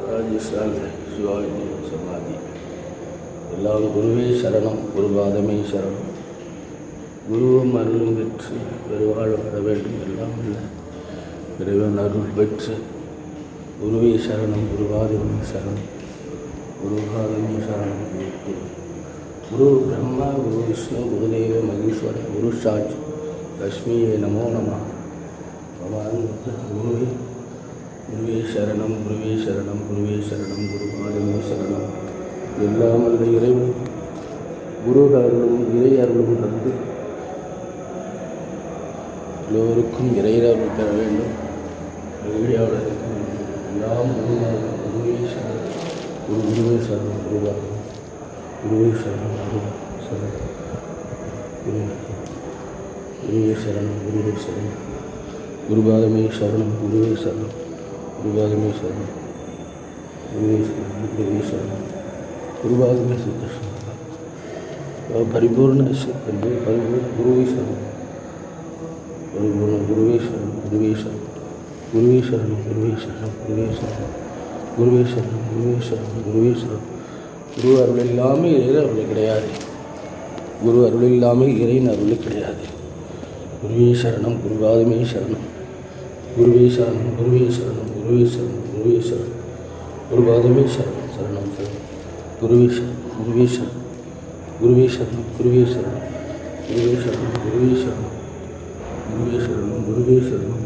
ராஜஸ்தான் சிவாஜி சமாதி. எல்லாம் குருவே சரணம், குருபாதமே சரணம். குருவும் அருளும் பெற்று பெருவாழ் வர வேண்டும். எல்லாம் இல்லை இறைவன் அருள் பெற்று குருவே சரணம், குருபாதமே சரணம், குருபாதமே சரணம். குரு பிரம்மா, குரு விஷ்ணு, குருதேவ மகேஸ்வர, குரு சாட்சி லக்ஷ்மியே நமோ நம. பகவான் குருவே குருவே சரணம், குருவே சரணம், குருவே சரணம், குருபாதமே சரணம். எல்லாம் அல்ல இறைவன் குரு அருளும் இறை அருளும் தந்து எல்லோருக்கும் இறையருள் பெற வேண்டும். எல்லாம் குருவே சரணம், குருவே சரணம், குருபாதம் குருவே சரணம், குருவே சரணம், குருவே சரணம், குருவே சரணம், குருபாதமே சரணம், குருவே சரணம், குருபாதமே சரணம், குருவே சரணம், குருவே சரணம், குருபாதமே சுத்தம். பரிபூர்ண பரிபூர்ண குருவே சரணம், பரிபூர்ண குருவே சரணம், குருவே சரணம், குருவே சரணம், குருவே சரணம், குருவே சரணம், குருவே சரணம், குருவே சரணம், குருவே சரணம். குரு அருள் இல்லாமல் இறை அருள் கிடையாது. குரு அருள் இல்லாமல் இறையின் அருள் கிடையாது. குருவே சரணம், குருபாதமே சரணம், குருவே சரணம், குருவே சரணம், குருவே சரணம், குருவே சரணம், குருபாதமே சரணம், சரணம் சரணம், குருவே சரணம், குருவே சரணம், குருவே சரணம், குருவே சரணம், குருவே சரணம், குருவே சரணம், குருவே சரணம், குருவே சரணம்,